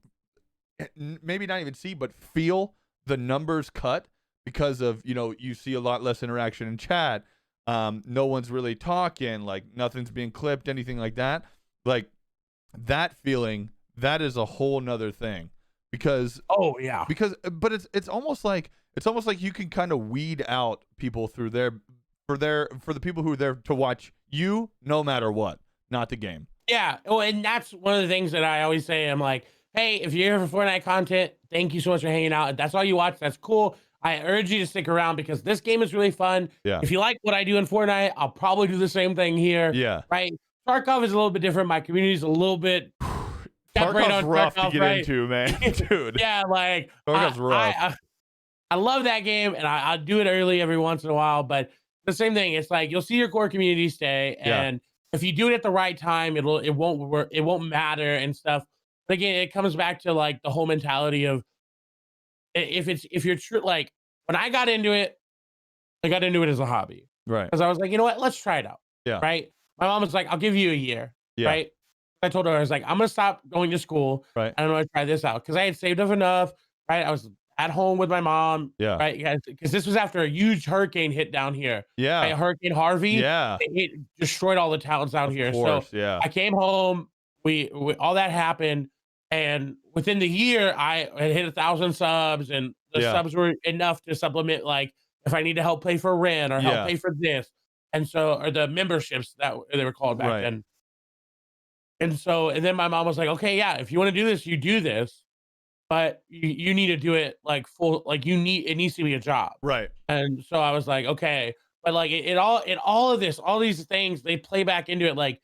maybe not even see, but feel the numbers cut because of, you know, you see a lot less interaction in chat. No one's really talking, like nothing's being clipped, anything like that. Like that feeling, that is a whole nother thing. Because but it's almost like you can kind of weed out people through for the people who are there to watch you no matter what, not the game. Yeah. Oh, and that's one of the things that I always say. I'm like, hey, if you're here for Fortnite content, thank you so much for hanging out. If that's all you watch, that's cool. I urge you to stick around, because this game is really fun. Yeah. If you like what I do in Fortnite, I'll probably do the same thing here. Yeah. Right. Tarkov is a little bit different. My community is a little bit Tarkov's rough to get into, man. Dude. Yeah, like Tarkov's rough. I love that game, and I do it early every once in a while, but the same thing. It's like you'll see your core community stay, and if you do it at the right time, it won't work, it won't matter and stuff. But again, it comes back to like the whole mentality of if you're true, like when I got into it, I got into it as a hobby Right. because I was like, you know what? Let's try it out. Yeah. Right. My mom was like, I'll give you a year. Yeah. Right. I told her, I was like, I'm going to stop going to school. Right. I don't want to try this out because I had saved up enough. Right. I was at home with my mom. Yeah. Right. Because this was after a huge hurricane hit down here. Yeah. Right, Hurricane Harvey. Yeah. It destroyed all the towns out Of here. So course. Yeah. I came home. We all that happened. And within the year, I had hit 1,000 subs, and the Yeah. subs were enough to supplement, like, if I need to help pay for rent or help Yeah. pay for this. And so, or the memberships that they were called back Right. then. And then my mom was like, okay, yeah, if you want to do this, you do this, but you need to do it like full, like it needs to be a job. Right. And so I was like, okay. But like all of this, all these things, they play back into it. Like,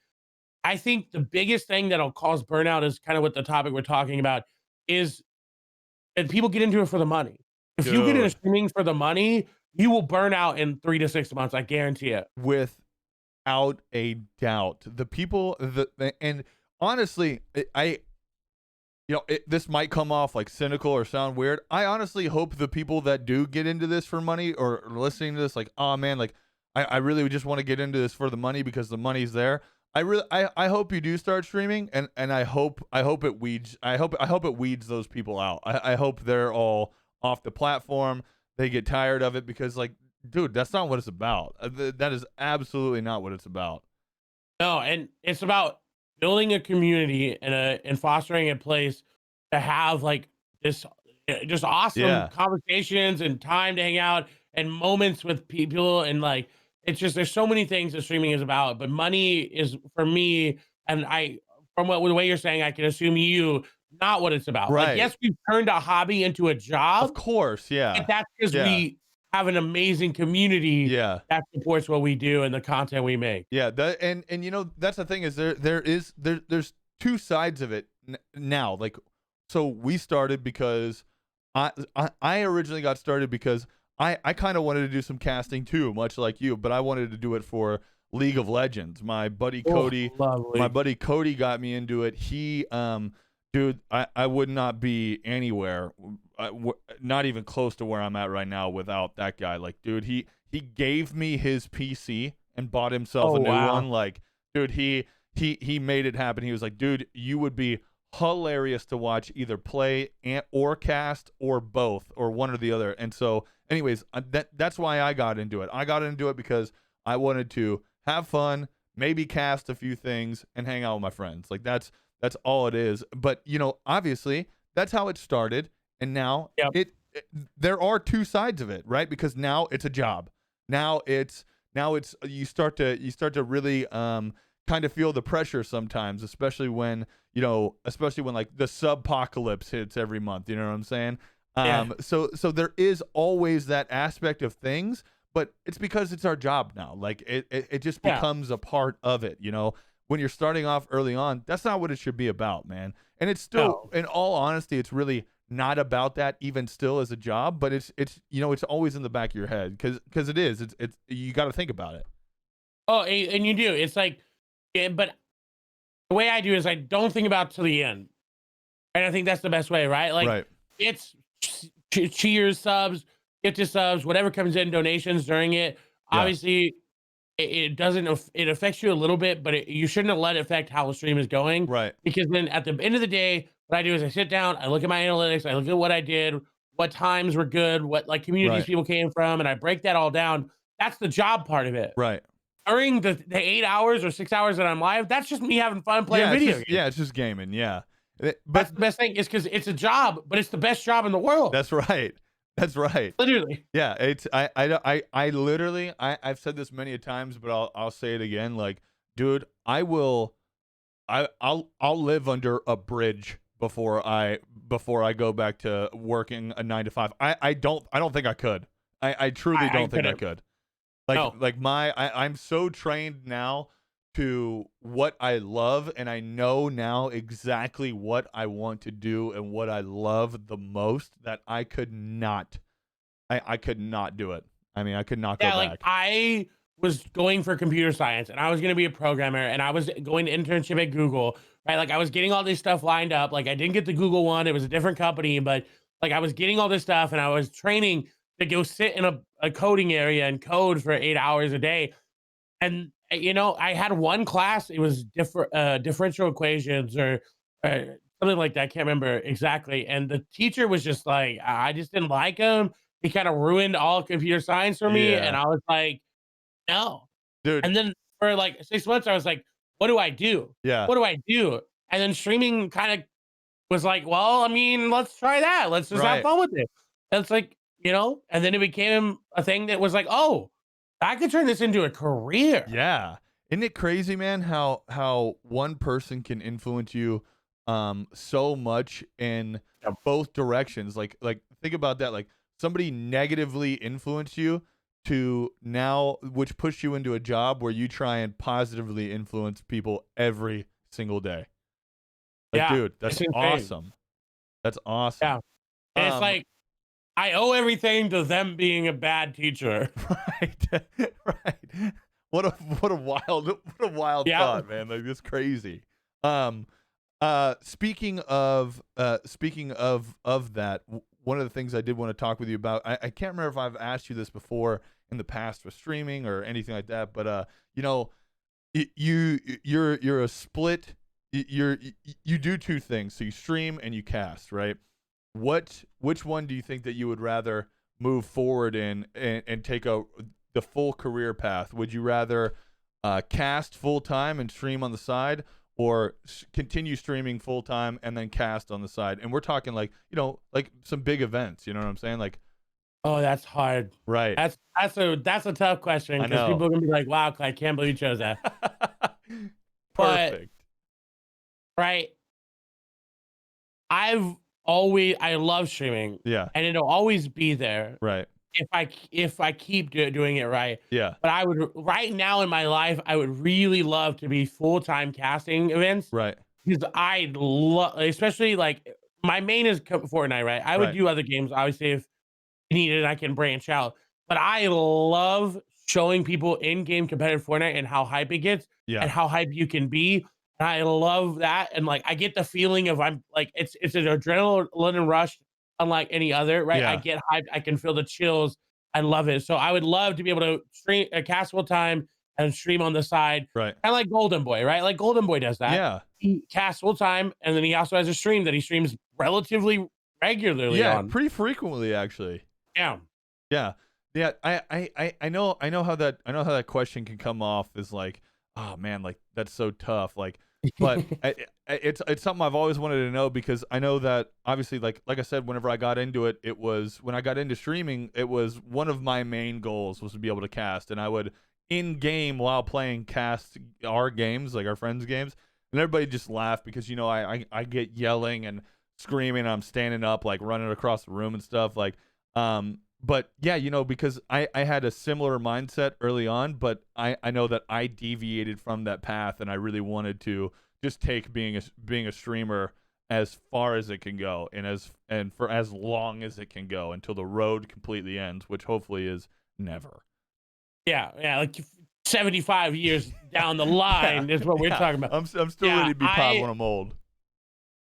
I think the biggest thing that'll cause burnout is kind of what the topic we're talking about is, and people get into it for the money. If you get into Dude. streaming for the money, you will burn out in 3 to 6 months. I guarantee it. Without a doubt. The people and honestly, this might come off like cynical or sound weird. I honestly hope the people that do get into this for money or listening to this, like, oh man, like I really just want to get into this for the money because the money's there. I hope you do start streaming, and I hope it weeds I hope it weeds those people out. I hope they're all off the platform. They get tired of it because, like, dude, that's not what it's about. That is absolutely not what it's about. No, and it's about building a community and fostering a place to have like this just awesome Yeah. conversations and time to hang out and moments with people, and like it's just there's so many things that streaming is about, but money is for me, and I from what the way you're saying, I can assume you not what it's about. Like, Right. yes, we've turned a hobby into a Of job, course, yeah. but that's because Yeah. we have an amazing community Yeah. that supports what we do and the content we make. Yeah, and that's the thing is there's two sides of it now. Like, so we started because I originally got started because I kind of wanted to do some casting too, much like you, but I wanted to do it for League of Legends. My buddy Cody, got me into it. He dude, I would not be anywhere, not even close to where I'm at right now without that guy. Like, dude, he gave me his PC and bought himself a new one. Like, dude, he made it happen. He was like, dude, you would be hilarious to watch, either play or cast or both or one or the other. And so, anyways, that's why I got into it. I got into it because I wanted to have fun, maybe cast a few things, and hang out with my friends. Like, that's all it is. But obviously, that's how it started, and now there are two sides of it, right? Because now it's a job. Now it's you start to really kind of feel the pressure sometimes, especially when like the subpocalypse hits every month. You know what I'm saying? So there is always that aspect of things, but it's because it's our job now. Like, it just becomes a part of it. When you're starting off early on, that's not what it should be about, man. And it's still, in all honesty, it's really not about that even still as a job, but it's always in the back of your head because it's you got to think about it. Oh, and you do. It's like, but the way I do is I don't think about it till the end, and I think that's the best way, right? Like, right. It's cheers, subs, gift to subs, whatever comes in, donations during it. Yeah. Obviously, it doesn't. It affects you a little bit, but you shouldn't let it affect how the stream is going. Right. Because then at the end of the day, what I do is I sit down, I look at my analytics, I look at what I did, what times were good, what like communities people came from, and I break that all down. That's the job part of it. Right. During the 8 hours or 6 hours that I'm live, that's just me having fun playing video games. Yeah, it's just gaming. Yeah. But that's the best thing is because it's a job, but it's the best job in the world. That's right. That's right. Literally. Yeah. It's I literally I've said this many a times, but I'll say it again. Like, dude, I'll live under a bridge before I go back to working a 9 to 5. I don't think I could. I truly don't think I could. I'm so trained now to what I love, and I know now exactly what I want to do and what I love the most, that I could not do it. I mean, I could not go back. I was going for computer science, and I was going to be a programmer, and I was going to internship at Google, right? Like, I was getting all this stuff lined up. Like, I didn't get the Google one. It was a different company, but like, I was getting all this stuff, and I was training to go sit in a coding area and code for 8 hours a day. And, you know, I had one class, it was differential equations or something like that, I can't remember exactly, and the teacher was just like, I just didn't like him. He kinda ruined all computer science for me, and Yeah. I was like, "No." Dude. And then for, like, 6 months, I was like, "What do I do? Yeah. What do I do?" And then streaming kinda was like, "Well, I mean, let's try that. Let's just have Right. fun with it." And it's like, you know, and then it became a thing that was like, "Oh, I could turn this into a career." Yeah. Isn't it crazy, man, how one person can influence you so much in Yep. both directions. Like think about that. Like somebody negatively influenced you to now which pushed you into a job where you try and positively influence people every single day. Like, Yeah, dude, that's it's insane. awesome. That's awesome. Yeah, and it's Um like, I owe everything to them being a bad teacher. right. Right. What a wild Yeah. thought, man. Like it's crazy. Um speaking of that, one of the things I did want to talk with you about, I can't remember if I've asked you this before in the past with streaming or anything like that, but you know, you're a split, you do two things. So you stream and you cast, right? Which one do you think that you would rather move forward in and take the full career path? Would you rather cast full time and stream on the side, or continue streaming full time and then cast on the side? And we're talking like, you know, like some big events. You know what I'm saying? Like, Oh, that's hard. right? That's a tough question I because people know. are gonna be like, "Wow, I can't believe you chose that." But Perfect. right, I love streaming, Yeah. and it'll always be there Right. if I keep doing it right. Yeah. But I would right now in my life, I would really love to be full-time casting events Right. because I love, especially like my main is Fortnite, right? I would Right. do other games, obviously, if needed, I can branch out. But I love showing people in-game competitive Fortnite and how hype it gets Yeah. and how hype you can be. And I love that. And like I get the feeling of I'm like it's an adrenaline rush unlike any other, right? I Yeah. get hyped, I can feel the chills. I love it. So I would love to be able to stream a cast full time and stream on the side. Right. Kind of like Golden Boy, right? Like Golden Boy does that. Yeah. He casts full time and then he also has a stream that he streams relatively regularly Yeah. on. Pretty frequently, actually. Yeah. Yeah. Yeah. I know how that question can come off as like, oh man, like that's so tough. Like, but it's something I've always wanted to know, because I know that obviously, like I said, whenever I got into it, it was when I got into streaming, it was one of my main goals was to be able to cast, and I would in game while playing cast our games, like our friends' games, and everybody just laughed because, you know, I get yelling and screaming, and I'm standing up like running across the room and stuff like but yeah, you know, because I had a similar mindset early on, but I know that I deviated from that path, and I really wanted to just take being a streamer as far as it can go, and for as long as it can go until the road completely ends, which hopefully is never. Yeah, yeah, like 75 years down the Yeah, line is what we're yeah. talking about. I'm still Yeah, ready to be pop when I'm old.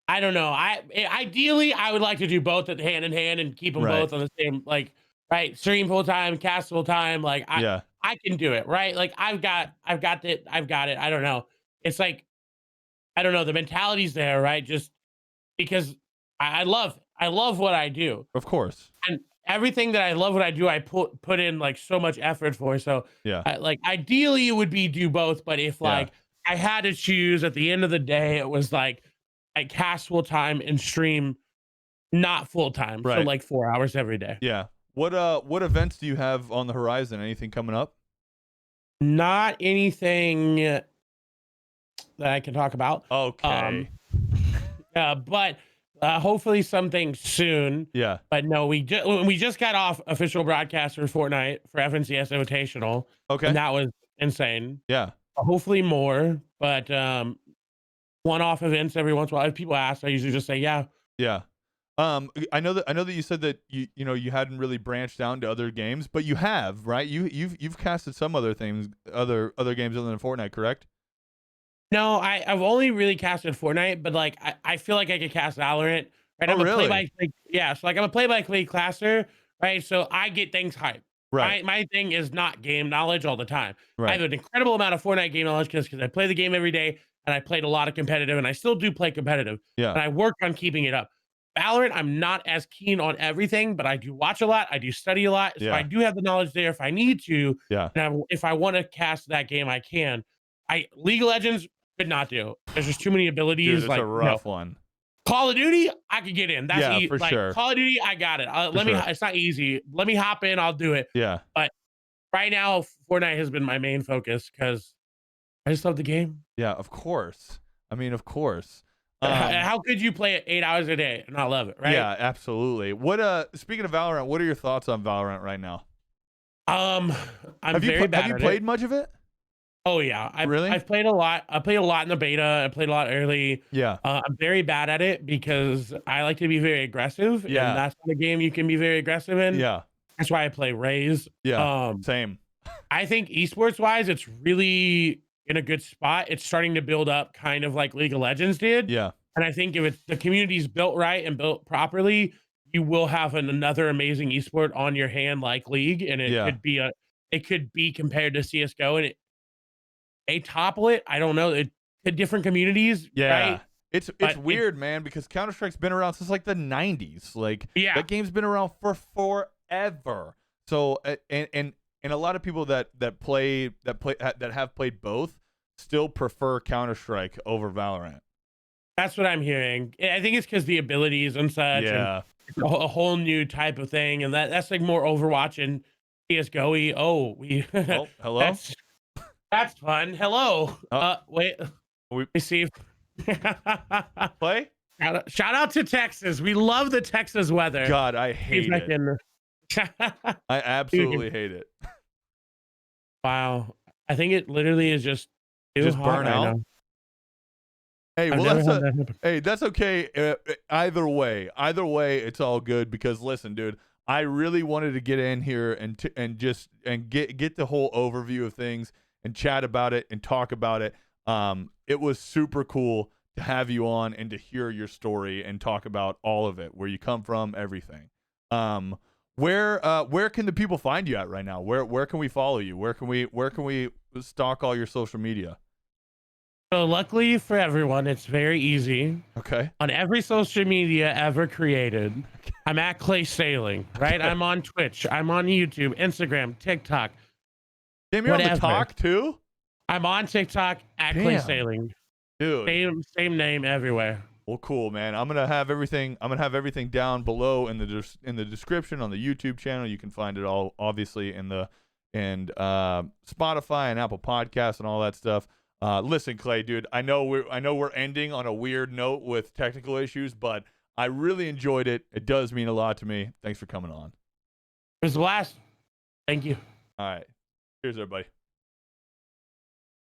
I don't know. Ideally I would like to do both at hand in hand and keep them Right. both on the same like right, stream full time, cast full time. Like Yeah. I can do it, right? Like I've got it. I don't know. It's like I don't know. The mentality's there, right? Just because I love what I do, Of course. and everything that I love what I do, I put in like so much effort for. So, Yeah. like ideally it would be do both, but if Yeah. like I had to choose at the end of the day, it was like I cast full time and stream not full time, so Right. like 4 hours every day. Yeah. What events do you have on the horizon? Anything coming up? Not anything that I can talk about. Um, Okay. but hopefully something soon. Yeah. But no, we just got off official broadcast for Fortnite for FNCS Invitational, Okay. and that was insane. Yeah. Hopefully more, but one-off events every once in a while. If people ask, I usually just say yeah. Yeah. I know that you said that you know you hadn't really branched down to other games, but you have, right? You've casted some other things, other games other than Fortnite, correct? No, I've only really casted Fortnite, but like I feel like I could cast Valorant. Right, Oh, I'm a play really? by play. Yeah, so like I'm a play by play caster, right? So I get things hyped. Right. My thing is not game knowledge all the time. I have Right. an incredible amount of Fortnite game knowledge because I play the game every day and I played a lot of competitive and I still do play competitive Yeah. and I work on keeping it up. Valorant, I'm not as keen on everything, but I do watch a lot. I do study a lot. So I Yeah. do have the knowledge there if I need to. Yeah. And if I want to cast that game, I can. League of Legends could not do. There's just too many abilities. Dude, it's a Like, no. rough one. Call of Duty, I could get in. That's Yeah, for like sure. Call of Duty, I got it. For sure. It's not easy. Let me hop in, I'll do it. Yeah. But right now, Fortnite has been my main focus because I just love the game. Yeah, of course. I mean, of course. How could you play it 8 hours a day and not love it, right? Yeah, absolutely. What speaking of Valorant, what are your thoughts on Valorant right now? I'm Have very bad have you at played it. much of it? Oh yeah, Really? I've played a lot. I played a lot in the beta. I played a lot early. Yeah. I'm very bad at it because I like to be very aggressive, Yeah. and that's the game you can be very aggressive in. Yeah. That's why I play Raze. Yeah. Same. I think esports wise, it's really in a good spot. It's starting to build up kind of like League of Legends did. Yeah. And I think if the community's built right and built properly, you will have another amazing esport on your hand like League. And Yeah. it could be compared to CSGO and they topple it. I don't know. Different communities, Yeah. right? It's weird, man, because Counter-Strike's been around since like the 90s. Like that game's been around for forever. So and a lot of people that have played both still prefer Counter-Strike over Valorant. That's what I'm hearing. I think it's because the abilities and such. Yeah. And a whole new type of thing. And that's like more Overwatch and CSGO-y. Oh, Oh, hello? That's fun. Hello. Wait. Let me see. Play? Shout out to Texas. We love the Texas weather. God, I hate it. I absolutely hate it. Wow. I think it literally is just too hot burn out. right now. Hey, well, that's okay. Either way, it's all good because listen, dude, I really wanted to get in here and get the whole overview of things and chat about it and talk about it. It was super cool to have you on and to hear your story and talk about all of it, where you come from, everything. Where can the people find you at right now? Where can we follow you? Where can we stalk all your social media? So luckily for everyone, it's very easy. Okay. On every social media ever created, I'm at ClayStehling, right? I'm on Twitch. I'm on YouTube, Instagram, TikTok. Damn, you're on the talk too? I'm on TikTok at ClayStehling. Dude. Same name everywhere. Well, cool, man. I'm gonna have everything down below in the description on the YouTube channel. You can find it all obviously in Spotify and Apple Podcasts and all that stuff. Listen, Clay, dude, I know we're ending on a weird note with technical issues, but I really enjoyed it. It does mean a lot to me. Thanks for coming on. It was the last. Thank you. All right. Cheers, everybody.